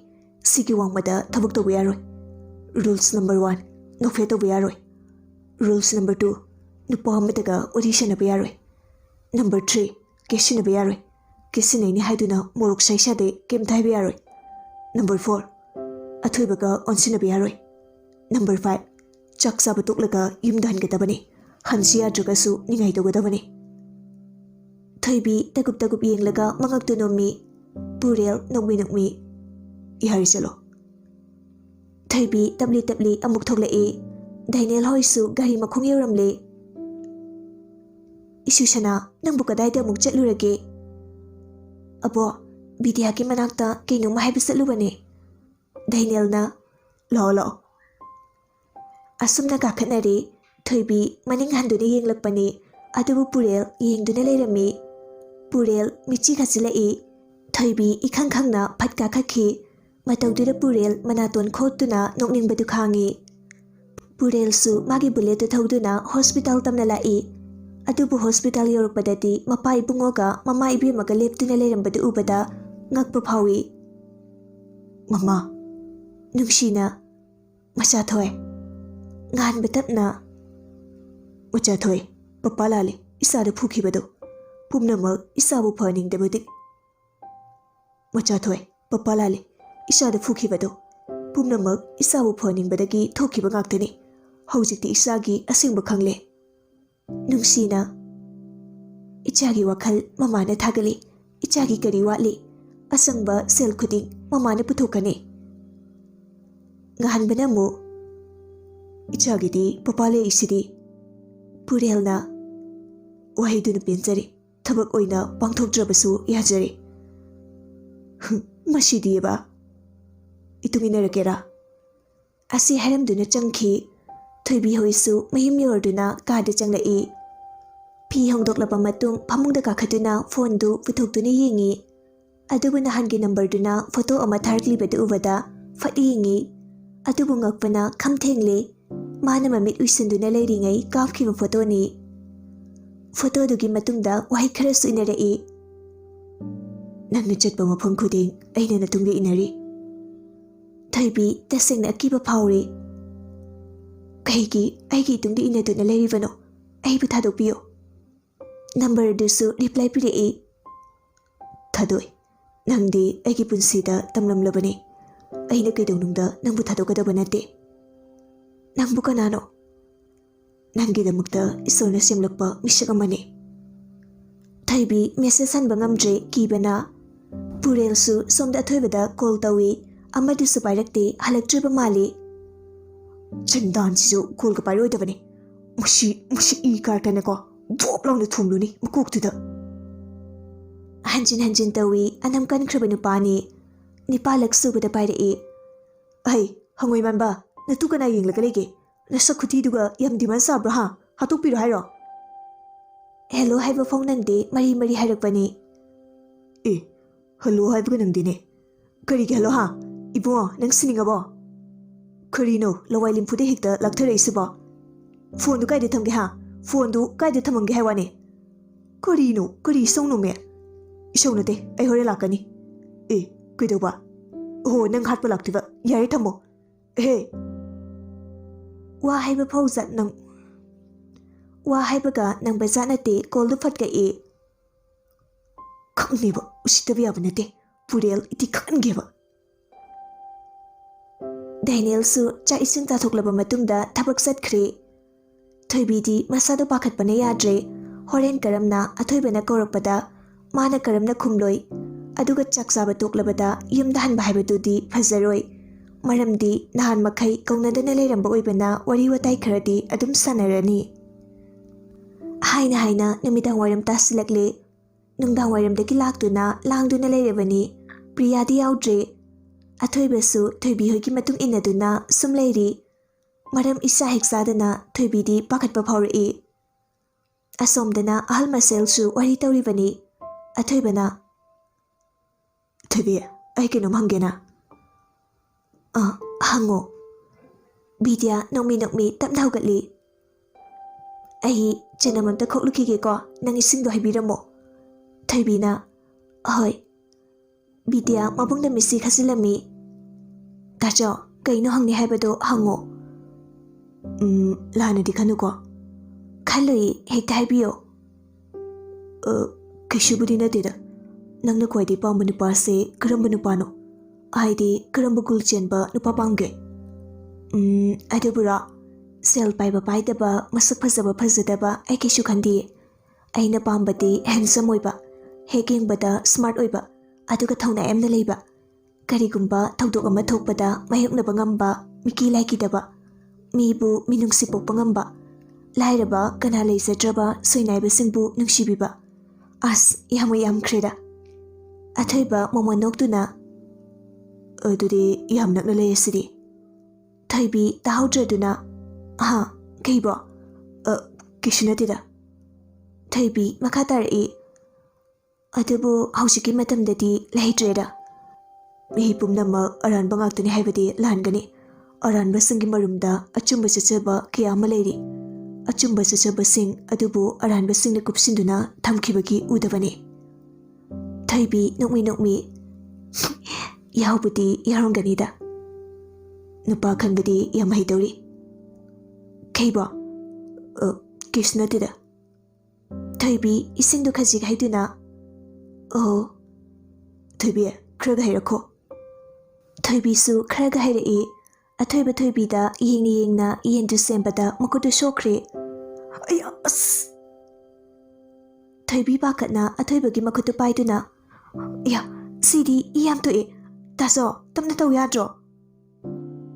ꯁꯤꯒꯤ ꯋꯥꯡꯃꯗ ꯊꯕꯛ ꯇꯧꯕ ꯌꯥꯔꯣꯏ ꯔꯨꯜꯁ ꯅꯝꯕꯔ 1 ꯅꯣꯛꯐꯦ ꯇꯧꯕ ꯌꯥꯔꯣꯏ ꯔꯨꯜꯁ ꯅꯝꯕꯔ 2 ꯅꯨꯄꯥ ꯑꯃꯠꯇꯒ ꯋꯥꯔꯤ ꯁꯥꯟꯅꯕ ꯌꯥꯔꯣꯏ ꯅꯝꯕꯔ 3 ꯀꯦꯁꯤꯟꯅꯕ ꯌꯥꯔꯣꯏ ꯀꯦꯁꯤꯟꯅꯩꯅꯤ ꯍꯥꯏꯗꯨꯅ ꯃꯣꯔꯣꯛ ꯁꯥꯏ ꯁꯥꯗꯦ ꯀꯩꯝꯇ ꯍꯥꯏꯕ ꯌꯥꯔꯣꯏ ꯅꯝꯕꯔ 4 ꯑꯊꯣꯏꯕꯒ ꯑꯣꯟꯁꯤꯟꯅꯕ ꯌꯥꯔꯣꯏ ꯅꯝꯕꯔ 5 ꯆꯥꯛ ꯆꯥꯕ ꯇꯣꯛꯂꯒ ꯌꯨꯝꯗ ꯍꯟꯒꯗꯕꯅꯤ ꯍꯟꯁꯤ ꯌꯥꯗ꯭ꯔꯒꯁꯨ ꯅꯤꯡꯉꯥꯏ ꯇꯧꯒꯗꯕꯅꯤ ꯊꯣꯏꯕꯤ ꯇꯒꯨꯞ ꯇꯒꯨꯞ ꯌꯦꯡꯂꯒ ꯃꯉꯛꯇꯨ ꯅꯣꯝꯃꯤ ꯄꯨꯔꯦꯜ ꯅꯣꯛꯃꯤ ꯅꯣꯛꯃꯤ ꯌꯥꯔꯦ ꯆꯠꯂꯣ ꯊꯣꯏꯕꯤ ꯇꯞꯂꯤ ꯇꯞꯂꯤ ꯑꯃꯨꯛ ꯊꯣꯛꯂꯛꯏ ꯗꯥꯏꯅꯦꯜ ꯍꯣꯏꯁꯨ ꯒꯥꯔꯤ ꯃꯈꯣꯡ ꯌꯧꯔꯝꯂꯦ ꯏꯁꯨꯁꯅꯥ ꯅꯪꯕꯨ ꯀꯗꯥꯏꯗ ꯑꯃꯨꯛ ꯆꯠꯂꯨꯔꯒꯦ ꯑꯕꯣ ꯕꯤꯗ꯭ꯌꯥꯒꯤ ꯃꯅꯥꯛꯇ ꯀꯩꯅꯣꯝꯃ ꯍꯥꯏꯕ ꯆꯠꯂꯨꯕꯅꯦ ꯗꯥꯏꯅꯦꯜꯅ ꯂꯥꯛꯑꯣ ꯂꯥꯛꯑꯣ ꯑꯁꯨꯝꯅ ꯀꯥꯈꯠꯅꯔꯦ ꯊꯣꯏꯕꯤ ꯃꯅꯤꯡ ꯍꯟꯗꯨꯅ ꯌꯦꯡꯂꯛꯄꯅꯤ ꯑꯗꯨꯕꯨ ꯄꯨꯔꯦꯜ ꯌꯦꯡꯗꯨꯅ ꯂꯩꯔꯝꯃꯤ ꯄꯨꯔꯦꯜ ꯃꯤꯆꯤ ꯈꯠꯆꯤꯜꯂꯛꯏ ꯊꯣꯏꯕꯤ ꯏꯈꯪ ꯈꯪꯅ ꯐꯠ ꯀꯥꯈꯠꯈꯤ ꯃꯇꯧꯗꯨꯗ ꯄꯨꯔꯦꯜ ꯃꯅꯥꯇꯣꯟ ꯈꯣꯠꯇꯨꯅ ꯅꯣꯛꯅꯤꯡꯕꯗꯨ ꯈꯥꯡꯉꯤ ꯄꯨꯔꯦꯜꯁꯨ ꯃꯥꯒꯤ ꯕꯨꯂꯦꯠꯇꯨ ꯊꯧꯗꯨꯅ ꯍꯣꯁꯄꯤꯇꯥꯜ ꯇꯝꯅ ꯂꯥꯛꯏ ꯑꯗꯨꯕꯨ ꯍꯣꯁꯄꯤꯇꯥꯜ ꯌꯧꯔꯛꯄꯗꯗꯤ ꯃꯄꯥ ꯏꯕꯨꯡꯉꯣꯒ ꯃꯃꯥ ꯏꯕꯦꯝꯃꯒ ꯂꯦꯞꯇꯨꯅ ꯂꯩꯔꯝꯕꯗꯨ ꯎꯕꯗ ꯉꯛꯄ ꯐꯥꯎꯏ ꯃꯃꯥ ꯅꯨꯡꯁꯤꯅ ꯃꯆꯥꯊꯣꯏ ꯉꯥꯟꯕ ꯇꯞꯅ ꯃꯆꯥꯊꯣꯏ ꯄꯄꯥ ꯂꯥꯜꯂꯦ ꯏꯆꯥꯗ ꯐꯨꯈꯤꯕꯗꯣ ꯄꯨꯝꯅꯃꯛ ꯏꯆꯥꯕꯨ ꯐꯍꯟꯅꯤꯡꯗꯕꯗꯤ ꯃꯆꯥꯊꯣꯏ ꯄꯄꯥ ꯂꯥꯜꯂꯦ ꯏꯆꯥꯗ ꯐꯨꯈꯤꯕꯗꯣ ꯄꯨꯝꯅꯃꯛ ꯏꯆꯥꯕꯨ ꯐꯍꯟꯅꯤꯡꯕꯗꯒꯤ ꯊꯣꯛꯈꯤꯕ ꯉꯥꯛꯇꯅꯤ ꯍꯧꯖꯤꯛꯇꯤ ꯏꯆꯥꯒꯤ ꯑꯁꯦꯡꯕ ꯈꯪꯂꯦ ꯅꯨꯡꯁꯤꯅ ꯏꯆꯥꯒꯤ ꯋꯥꯈꯜ ꯃꯃꯥꯅ ꯊꯥꯒꯠꯂꯤ ꯏꯆꯥꯒꯤ ꯀꯔꯤ ꯋꯥꯠꯂꯤ ꯑꯆꯪꯕ ꯁꯦꯜ ꯈꯨꯗꯤꯡ ꯃꯃꯥꯅ ꯄꯨꯊꯣꯛꯀꯅꯤ ꯉꯥꯟꯕꯅ ꯑꯃꯨꯛ ꯏꯆꯥꯒꯤꯗꯤ ꯄꯄꯥ ꯂꯩꯔꯤꯁꯤꯗꯤ ꯄꯨꯔꯦꯜꯅ ꯋꯥꯍꯩꯗꯨꯅ ꯄꯦꯟꯖꯔꯦ ꯊꯕꯛ ꯑꯣꯏꯅ ꯄꯥꯡꯊꯣꯛꯇ꯭ꯔꯕꯁꯨ ꯌꯥꯖꯔꯦ ꯃꯁꯤꯗꯤꯕ ꯏꯇꯨꯡ ꯏꯟꯅꯔꯒꯦꯔꯥ ꯑꯁꯤ ꯍꯥꯏꯔꯝꯗꯨꯅ ꯆꯪꯈꯤ ꯊꯣꯏꯕꯤ ꯍꯣꯏꯁꯨ ꯃꯌꯨꯝ ꯌꯧꯔꯗꯨꯅ ꯀꯥꯗ ꯆꯪꯂꯛꯏ ꯐꯤ ꯍꯣꯡꯗꯣꯛꯂꯕ ꯃꯇꯨꯡ ꯐꯃꯨꯡꯗ ꯀꯥꯈꯠꯇꯨꯅ ꯐꯣꯟꯗꯨ ꯄꯨꯊꯣꯛꯇꯨꯅ ꯌꯦꯡꯉꯤ ꯑꯗꯨꯕꯨ ꯅꯍꯥꯟꯒꯤ ꯅꯝꯕꯔꯗꯨꯅ ꯐꯣꯇꯣ ꯑꯃ ꯊꯥꯔꯛꯂꯤꯕꯗꯨ ꯎꯕꯗ ꯐꯠ ꯌꯦꯡꯉꯤ ꯑꯗꯨꯕꯨ ꯉꯛꯄꯅ ꯈꯝ ꯊꯦꯡꯂꯦ ꯃꯥꯅ ꯃꯃꯤꯠ ꯎꯏꯁꯤꯟꯗꯨꯅ ꯂꯩꯔꯤꯉꯩ ꯀꯥꯞꯈꯤꯕ ꯐꯣꯇꯣꯅꯤ ꯐꯣꯇꯣꯗꯨꯒꯤ ꯃꯇꯨꯡꯗ ꯋꯥꯍꯩ ꯈꯔꯁꯨ ꯏꯟꯅꯔꯛꯏ ꯅꯪꯅ ꯆꯠꯄ ꯃꯐꯝ ꯈꯨꯗꯤꯡ ꯑꯩꯅ ꯅꯇꯨꯡꯗ ꯏꯟꯅꯔꯤ ꯊꯣꯏꯕꯤ ꯇꯁꯦꯡꯅ ꯑꯀꯤꯕ ꯐꯥꯎꯔꯤ ꯀꯩꯒꯤ ꯑꯩꯒꯤ ꯏꯇꯨꯡꯗ ꯏꯟꯅꯗꯨꯅ ꯂꯩꯔꯤꯕꯅꯣ ꯑꯩꯕꯨ ꯊꯥꯗꯣꯛꯄꯤꯌꯣ ꯅꯝꯕꯔꯗꯨꯁꯨ ꯔꯤꯄ꯭ꯂꯥꯏ ꯄꯤꯔꯛꯏ ꯊꯥꯗꯣꯏ ꯅꯪꯗꯤ ꯑꯩꯒꯤ ꯄꯨꯟꯁꯤꯗ ꯇꯝꯂꯝꯂꯕꯅꯤ ꯑꯩꯅ ꯀꯩꯗꯧꯅꯨꯡꯗ ꯅꯪꯕꯨ ꯊꯥꯗꯣꯛꯀꯗꯕ ꯅꯠꯇꯦ ꯅꯪꯕꯨ ꯀꯅꯥꯅꯣ ꯅꯪꯒꯤꯗꯃꯛꯇ ꯏꯁꯣꯔꯅ ꯁꯦꯝꯂꯛꯄ ꯃꯤꯁꯛ ꯑꯃꯅꯤ ꯊꯣꯏꯕꯤ ꯃꯦꯁꯦꯖ ꯍꯟꯕ ꯉꯝꯗ꯭ꯔꯦ ꯀꯤꯕꯅ ꯄꯨꯔꯦꯜꯁꯨ ꯁꯣꯝꯗ ꯑꯊꯣꯏꯕꯗ ꯀꯣꯜ ꯇꯧꯏ ꯑꯃꯗꯨꯁꯨ ꯄꯥꯏꯔꯛꯇꯦ ꯍꯜꯂꯛꯇ꯭ꯔꯤꯕ ꯃꯥꯜꯂꯤ ꯆꯟꯗꯥꯟꯁꯤꯁꯨ ꯀꯣꯜꯒ ꯄꯥꯏꯔꯣꯏꯗꯕꯅꯤ ꯃꯁꯤ ꯏ ꯀꯥꯔꯛꯇꯅꯀꯣ ꯕꯣꯞ ꯂꯥꯎꯅ ꯊꯣꯝꯂꯨꯅꯤ ꯃꯀꯣꯛꯇꯨꯗ ꯍꯟꯖꯤꯟ ꯍꯟꯖꯤꯟ ꯇꯧꯏ ꯑꯅꯝ ꯀꯟꯈ꯭ꯔꯕ ꯅꯨꯄꯥꯅꯤ ꯅꯤꯄꯥꯜꯂꯛ ꯁꯨꯕꯗ ꯄꯥꯏꯔꯛꯏ ꯑꯩ ꯍꯪꯉꯣꯏ ꯃꯥꯟꯕ ꯅꯇꯨ ꯀꯅꯥ ꯌꯦꯡꯂꯒ ꯂꯩꯒꯦ ꯅꯁꯛ ꯈꯨꯊꯤꯗꯨꯒ ꯌꯥꯝ ꯗꯤꯃꯥꯟ ꯁꯥꯕ꯭ꯔꯥ ꯍꯥ ꯍꯥꯠꯇꯣꯛꯄꯤꯔꯣ ꯍꯥꯏꯔꯣ ꯍꯦꯜꯂꯣ ꯍꯥꯏꯕ ꯐꯥꯎ ꯅꯪꯗꯦ ꯃꯔꯤ ꯃꯔꯤ ꯍꯥꯏꯔꯛꯄꯅꯤ ꯑꯦ ꯍꯜꯂꯣ ꯍꯥꯏꯕꯒ ꯅꯪꯗꯦꯅꯦ ꯀꯔꯤꯒꯤ ꯍꯜꯂꯣ ꯍꯥ ꯏꯕꯨꯡꯉꯣ ꯅꯪ ꯁꯤꯅꯤꯡꯉꯕꯣ ꯀꯔꯤꯅꯣ ꯂꯋꯥꯏ ꯂꯤꯝꯐꯨꯗ ꯍꯦꯛꯇ ꯂꯥꯛꯊꯔꯛꯏꯁꯤꯕꯣ ꯐꯣꯟꯗꯨ ꯀꯥꯏꯗ ꯊꯝꯒꯦ ꯍꯥ ꯐꯣꯟꯗꯨ ꯀꯥꯏꯗ ꯊꯝꯃꯝꯒꯦ ꯍꯥꯏꯋꯥꯅꯦ ꯀꯔꯤꯅꯣ ꯀꯔꯤ ꯏꯁꯧꯅꯣꯃꯦ ꯏꯁꯧ ꯅꯠꯇꯦ ꯑꯩ ꯍꯣꯔꯦꯟ ꯂꯥꯛꯀꯅꯤ ꯑꯦ ꯀꯩꯗꯧꯕ ꯑꯣ ꯅꯪ ꯍꯥꯠꯄ ꯂꯥꯛꯇꯣꯏꯕ ꯌꯥꯔꯦ ꯊꯝꯃꯣ ꯑꯦꯍꯦ ꯋꯥ ꯍꯥꯏꯕ ꯐꯥꯎꯖꯠ ꯅꯪ ꯋꯥ ꯍꯥꯏꯕꯒ ꯅꯪꯕ ꯖꯥꯠ ꯅꯠꯇꯦ ꯀꯣꯜꯗꯨ ꯐꯠꯀꯛꯏ ꯈꯪꯅꯦꯕ ꯎꯁꯤꯠꯇꯕ ꯌꯥꯕ ꯅꯠꯇꯦ ꯄꯨꯔꯦꯜ ꯏꯇꯤ ꯈꯟꯒꯦꯕ ꯗꯦꯅꯤꯌꯦꯜꯁꯨ ꯆꯥꯛ ꯏꯁꯤꯡ ꯆꯥꯊꯣꯛꯂꯕ ꯃꯇꯨꯡꯗ ꯊꯕꯛ ꯆꯠꯈ꯭ꯔꯦ ꯊꯣꯏꯕꯤꯗꯤ ꯃꯁꯥꯗꯣ ꯄꯥꯈꯠꯄꯅ ꯌꯥꯗ꯭ꯔꯦ ꯍꯣꯔꯦꯟ ꯀꯔꯝꯅ ꯑꯊꯣꯏꯕꯅ ꯀꯧꯔꯛꯄꯗ ꯃꯥꯅ ꯀꯔꯝꯅ ꯈꯨꯝꯂꯣꯏ ꯑꯗꯨꯒ ꯆꯥꯛ ꯆꯥꯕ ꯇꯣꯛꯂꯕꯗ ꯌꯨꯝꯗ ꯍꯟꯕ ꯍꯥꯏꯕꯗꯨꯗꯤ ꯐꯖꯔꯣꯏ ꯃꯔꯝꯗꯤ ꯅꯍꯥꯟ ꯃꯈꯩ ꯀꯧꯅꯗꯅ ꯂꯩꯔꯝꯕ ꯑꯣꯏꯕꯅ ꯋꯥꯔꯤ ꯋꯥꯇꯥꯏ ꯈꯔꯗꯤ ꯑꯗꯨꯝ ꯁꯥꯟꯅꯔꯅꯤ ꯍꯥꯏꯅ ꯍꯥꯏꯅ ꯅꯨꯃꯤꯗꯥꯡ ꯋꯥꯏꯔꯝ ꯇꯥꯁꯤꯜꯂꯛꯂꯦ ꯅꯨꯡꯗꯥꯡ ꯋꯥꯏꯔꯝꯗꯒꯤ ꯂꯥꯛꯇꯨꯅ ꯂꯥꯡꯗꯨꯅ ꯂꯩꯔꯕꯅꯤ ꯄ꯭ꯔꯤꯌꯥꯗꯤ ꯌꯥꯎꯗ꯭ꯔꯦ ꯑꯊꯣꯏꯕꯁꯨ ꯊꯣꯏꯕꯤ ꯍꯣꯏꯒꯤ ꯃꯇꯨꯡ ꯏꯟꯅꯗꯨꯅ ꯁꯨꯝ ꯂꯩꯔꯤ ꯃꯔꯝ ꯏꯆꯥ ꯍꯦꯛ ꯆꯥꯗꯅ ꯊꯣꯏꯕꯤꯗꯤ ꯄꯥꯈꯠꯄ ꯐꯥꯎꯔꯛꯏ ꯑꯁꯣꯝꯗꯅ ꯑꯍꯜ ꯃꯁꯦꯜꯁꯨ ꯋꯥꯔꯤ ꯇꯧꯔꯤꯕꯅꯤ ꯑꯊꯣꯏꯕꯅ ꯊꯣꯏꯕꯤ ꯑꯩ ꯀꯩꯅꯣꯝ ꯍꯪꯒꯦꯅ ꯍꯪꯉꯣ ꯕꯤꯗ꯭ꯌꯥ ꯅꯣꯡꯃꯤ ꯅꯣꯡꯃꯤ ꯇꯞꯅ ꯍꯧꯒꯠꯂꯤ ꯑꯩ ꯆꯅꯝ ꯑꯝꯇ ꯈꯣꯛꯂꯨꯈꯤꯒꯦꯀꯣ ꯅꯪ ꯏꯁꯤꯡꯗꯣ ꯍꯩꯕꯤꯔꯝꯃꯣ ꯊꯣꯏꯕꯤꯅ ꯍꯣꯏ ꯕꯤꯗ꯭ꯌꯥ ꯃꯕꯨꯡꯗ ꯃꯤꯠꯁꯤ ꯈꯠꯆꯤꯜꯂꯝꯃꯤ ꯇꯥꯆꯧ ꯀꯩꯅꯣ ꯍꯪꯅꯤ ꯍꯥꯏꯕꯗꯣ ꯍꯪꯉꯣ ꯂꯥꯟꯅꯗꯤ ꯈꯟꯅꯨꯀꯣ ꯈꯜꯂꯨꯏ ꯍꯦꯛꯇ ꯍꯥꯏꯕꯤꯌꯣ ꯀꯩꯁꯨꯕꯨꯗꯤ ꯅꯠꯇꯦꯗ ꯅꯪꯅ ꯈ꯭ꯋꯥꯏꯗꯒꯤ ꯄꯥꯝꯕ ꯅꯨꯄꯥꯁꯦ ꯀꯔꯝꯕ ꯅꯨꯄꯥꯅꯣ ꯍꯥꯏꯗꯤ ꯀꯔꯝꯕ ꯒꯨꯜ ꯆꯦꯟꯕ ꯅꯨꯄꯥ ꯄꯥꯝꯒꯦ ꯑꯗꯨꯕꯨꯔꯣ ꯁꯦꯜ ꯄꯥꯏꯕ ꯄꯥꯏꯗꯕ ꯃꯁꯛ ꯐꯖꯕ ꯐꯖꯗꯕ ꯑꯩ ꯀꯩꯁꯨ ꯈꯟꯗꯤꯌꯦ ꯑꯩꯅ ꯄꯥꯝꯕꯗꯤ ꯍꯦꯟꯁꯝ ꯑꯣꯏꯕ ꯍꯦꯛ ꯌꯦꯡꯕꯗ ꯁ꯭ꯃꯥꯔꯠ ꯑꯣꯏꯕ ꯑꯗꯨꯒ ꯊꯧꯅꯥ ꯌꯥꯝꯅ ꯂꯩꯕ ꯀꯔꯤꯒꯨꯝꯕ ꯊꯧꯗꯣꯛ ꯑꯃ ꯊꯣꯛꯄꯗ ꯃꯥꯌꯣꯛꯅꯕ ꯉꯝꯕ ꯃꯤꯀꯤ ꯂꯥꯏꯀꯤꯗꯕ ꯃꯤꯕꯨ ꯃꯤꯅꯨꯡꯁꯤ ꯄꯣꯛꯄ ꯉꯝꯕ ꯂꯥꯏꯔꯕ ꯀꯅꯥ ꯂꯩꯖꯗ꯭ꯔꯕ ꯁꯣꯏꯅꯥꯏꯕꯁꯤꯡꯕꯨ ꯅꯨꯡꯁꯤꯕꯤꯕ ꯑꯁ ꯌꯥꯝꯈ꯭ꯔꯦꯗ ꯑꯊꯣꯏꯕ ꯃꯣꯃꯣꯟ ꯅꯣꯛꯇꯨꯅ ꯑꯗꯨꯗꯤ ꯌꯥꯝ ꯅꯛꯅ ꯂꯩꯔꯁꯤꯗꯤ ꯊꯣꯏꯕꯤ ꯇꯥꯍꯧꯗ꯭ꯔꯗꯨꯅ ꯀꯩꯕꯣ ꯀꯩꯁꯨ ꯅꯠꯇꯦꯗ ꯊꯣꯏꯕꯤ ꯃꯈꯥ ꯇꯥꯔꯛꯏ ꯑꯗꯨꯕꯨ ꯍꯧꯖꯤꯛꯀꯤ ꯃꯇꯝꯗꯗꯤ ꯂꯩꯇ꯭ꯔꯦꯗ ꯃꯤ ꯄꯨꯝꯅꯃꯛ ꯑꯔꯥꯟꯕ ꯉꯥꯛꯇꯅꯤ ꯍꯥꯏꯕꯗꯤ ꯂꯥꯟꯒꯅꯤ ꯑꯔꯥꯟꯕꯁꯤꯡꯒꯤ ꯃꯔꯨꯝꯗ ꯑꯆꯨꯝꯕ ꯆꯠꯆꯕ ꯀꯌꯥ ꯑꯃ ꯂꯩꯔꯤ ꯑꯆꯨꯝꯕ ꯆꯠꯆꯕꯁꯤꯡ ꯑꯗꯨꯕꯨ ꯑꯔꯥꯟꯕꯁꯤꯡꯅ ꯀꯨꯞꯁꯤꯟꯗꯨꯅ ꯊꯝꯈꯤꯕꯒꯤ ꯎꯗꯕꯅꯤ ꯊꯣꯏꯕꯤ ꯅꯣꯛꯃꯤ ꯌꯥꯎꯕꯨꯗꯤ ꯌꯥꯎꯔꯝꯒꯅꯤꯗ ꯅꯨꯄꯥ ꯈꯟꯕꯗꯤ ꯌꯥꯝ ꯍꯩꯇꯧꯔꯤ ꯀꯩꯕꯣ ꯀꯩꯁꯨ ꯅꯠꯇꯦꯗ ꯊꯣꯏꯕꯤ ꯏꯁꯤꯡꯗꯨ ꯈꯖꯤꯛ ꯍꯩꯗꯨꯅ ꯑꯣ ꯊꯣꯏꯕꯤ ꯈꯔꯒ ꯍꯩꯔꯛꯈꯣ ꯊꯣꯏꯕꯤꯁꯨ ꯈꯔꯒ ꯍꯩꯔꯛꯏ ꯑꯊꯣꯏꯕ ꯊꯣꯏꯕꯤꯗ ꯌꯦꯡꯅ ꯌꯦꯡꯅ ꯌꯦꯟꯗꯨ ꯁꯦꯝꯕꯗ ꯃꯈꯨꯠꯇꯨ ꯁꯣꯛꯈ꯭ꯔꯦ ꯑꯁ ꯊꯣꯏꯕꯤ ꯄꯥꯈꯠꯅ ꯑꯊꯣꯏꯕꯒꯤ ꯃꯈꯨꯠꯇꯨ ꯄꯥꯏꯗꯨꯅ ꯁꯤꯗꯤ ꯏ ꯌꯥꯝ ꯊꯣꯛꯑꯦ ꯇꯥꯆꯧ ꯇꯞꯅ ꯇꯧ ꯌꯥꯗ꯭ꯔꯣ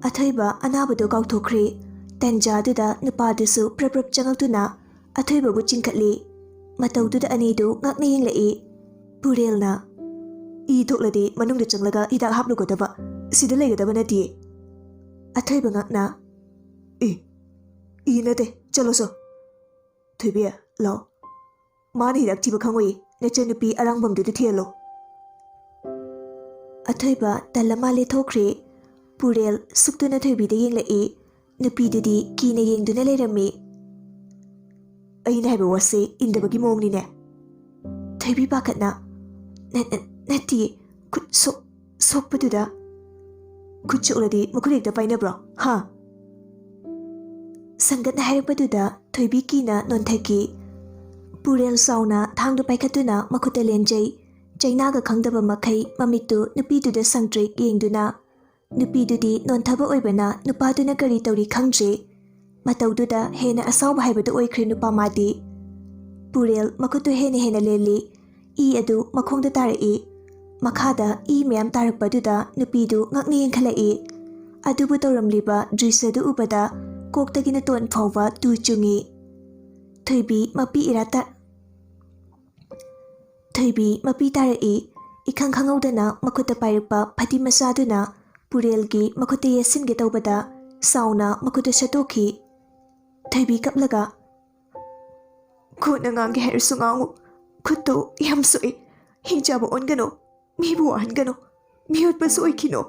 ꯑꯊꯣꯏꯕ ꯑꯅꯥꯕꯗꯨ ꯀꯥꯎꯊꯣꯛꯈ꯭ꯔꯦ ꯇꯟꯖꯥꯗꯨꯗ ꯅꯨꯄꯥꯗꯨꯁꯨ ꯄ꯭ꯔꯞ ꯆꯪꯉꯛꯇꯨꯅ ꯑꯊꯣꯏꯕꯕꯨ ꯆꯤꯡꯈꯠꯂꯤ ꯃꯇꯧꯗꯨꯗ ꯑꯅꯤꯗꯨ ꯉꯛꯅ ꯌꯦꯡꯂꯛꯏ ꯄꯨꯔꯦꯜꯅ ꯏ ꯊꯣꯛꯂꯗꯤ ꯃꯅꯨꯡꯗ ꯆꯪꯂꯒ ꯍꯤꯗꯥꯛ ꯍꯥꯞꯂꯨꯒꯗꯕ ꯁꯤꯗ ꯂꯩꯒꯗꯕ ꯅꯠꯇꯤꯌꯦ ꯑꯊꯣꯏꯕ ꯉꯛꯅ ꯏ ꯅꯠꯇꯦ ꯆꯠꯂꯣꯁꯣ ꯊꯣꯏꯕꯤ ꯂꯥꯎ ꯃꯥꯅ ꯍꯤꯗꯥꯛ ꯊꯤꯕ ꯈꯪꯉꯣꯏ ꯅꯆꯟꯅꯨꯄꯤ ꯑꯔꯥꯡꯕꯝꯗꯨꯗ ꯊꯤꯍꯜꯂꯣ ꯑꯊꯣꯏꯕ ꯇꯜꯂ ꯃꯥꯜꯂꯦ ꯊꯣꯛꯈ꯭ꯔꯦ ꯄꯨꯔꯦꯜ ꯁꯨꯛꯇꯨꯅ ꯊꯣꯏꯕꯤꯗ ꯌꯦꯡꯂꯛꯏ ꯅꯨꯄꯤꯗꯨꯗꯤ ꯀꯤꯅ ꯌꯦꯡꯗꯨꯅ ꯂꯩꯔꯝꯃꯤ ꯑꯩꯅ ꯍꯥꯏꯕ ꯋꯥꯁꯦ ꯏꯟꯗꯕꯒꯤ ꯃꯑꯣꯡꯅꯤꯅꯦ ꯊꯣꯏꯕꯤ ꯄꯥꯈꯠꯅ ꯅꯠꯇꯤꯌꯦ ꯈꯨꯠ ꯁꯣꯛꯄꯗꯨꯗ ꯈꯨꯠ ꯁꯣꯛꯂꯗꯤ ꯃꯈꯨꯠ ꯍꯦꯛꯇ ꯄꯥꯏꯅꯕ꯭ꯔꯣ ꯁꯪꯒꯠꯅ ꯍꯥꯏꯔꯛꯄꯗꯨꯗ ꯊꯣꯏꯕꯤ ꯀꯤꯅ ꯅꯣꯟꯊꯈꯤ ꯄꯨꯔꯦꯜ ꯆꯥꯎꯅ ꯊꯥꯡꯗꯨ ꯄꯥꯏꯈꯠꯇꯨꯅ ꯃꯈꯨꯠꯇ ꯂꯦꯟꯖꯩ ꯆꯩꯅꯥꯒ ꯈꯪꯗꯕ ꯃꯈꯩ ꯃꯃꯤꯠꯇꯨ ꯅꯨꯄꯤꯗꯨꯗ ꯁꯪꯇ꯭ꯔꯤꯛ ꯌꯦꯡꯗꯨꯅ ꯅꯨꯄꯤꯗꯨꯗꯤ ꯅꯣꯟꯊꯕ ꯑꯣꯏꯕꯅ ꯅꯨꯄꯥꯗꯨꯅ ꯀꯔꯤ ꯇꯧꯔꯤ ꯈꯪꯗ꯭ꯔꯦ ꯃꯇꯧꯗꯨꯗ ꯍꯦꯟꯅ ꯑꯁꯥꯎꯕ ꯍꯥꯏꯕꯗꯨ ꯑꯣꯏꯈ꯭ꯔꯦ ꯅꯨꯄꯥ ꯃꯥꯗꯤ ꯄꯨꯔꯦꯜ ꯃꯈꯨꯠꯇꯨ ꯍꯦꯟꯅ ꯂꯦꯜꯂꯤ ꯏ ꯑꯗꯨ ꯃꯈꯣꯡꯗ ꯇꯥꯔꯛꯏ ꯃꯈꯥꯗ ꯏ ꯃꯌꯥꯝ ꯇꯥꯔꯛꯄꯗꯨꯗ ꯅꯨꯄꯤꯗꯨ ꯉꯛꯅ ꯌꯦꯡꯈꯠꯂꯛꯏ꯫ ꯑꯗꯨꯕꯨ ꯇꯧꯔꯝꯂꯤꯕ ꯗ꯭ꯔꯤꯁ꯭ꯌꯗꯨ ꯎꯕꯗ ꯀꯣꯛꯇꯒꯤꯅ ꯇꯣꯟ ꯐꯥꯎꯕ ꯇꯨ ꯆꯨꯡꯏ꯫ ꯊꯣꯏꯕꯤ ꯃꯄꯤ ꯇꯥꯔꯛꯏ꯫ ꯏꯈꯪ ꯈꯪꯍꯧꯗꯅ ꯃꯈꯨꯠꯇ ꯄꯥꯏꯔꯛꯄ ꯐꯗꯤ ꯃꯆꯥꯗꯨꯅ ꯄꯨꯔꯦꯜꯒꯤ ꯃꯈꯨꯠꯇ ꯌꯦꯠꯁꯤꯟꯒꯦ ꯇꯧꯕꯗ ꯁꯥꯎꯅ ꯃꯈꯨꯠꯇꯨ ꯁꯠꯇꯣꯛꯈꯤ꯫ ꯊꯣꯏꯕꯤ ꯀꯞꯂꯒ "ꯈꯨꯠꯅ ꯉꯥꯡꯒꯦ ꯍꯥꯏꯔꯁꯨ ꯉꯥꯡꯉꯨ, ꯈꯨꯠꯇꯨ ꯌꯥꯝ ꯁꯣꯛꯏ, ꯍꯤꯡꯆꯥꯕ ꯑꯣꯟꯒꯅꯨ, ꯃꯤꯕꯨ ꯋꯥꯍꯟꯒꯅꯨ, ꯃꯤꯑꯣꯠꯄꯁꯨ ꯑꯣꯏꯈꯤꯅꯨ"꯫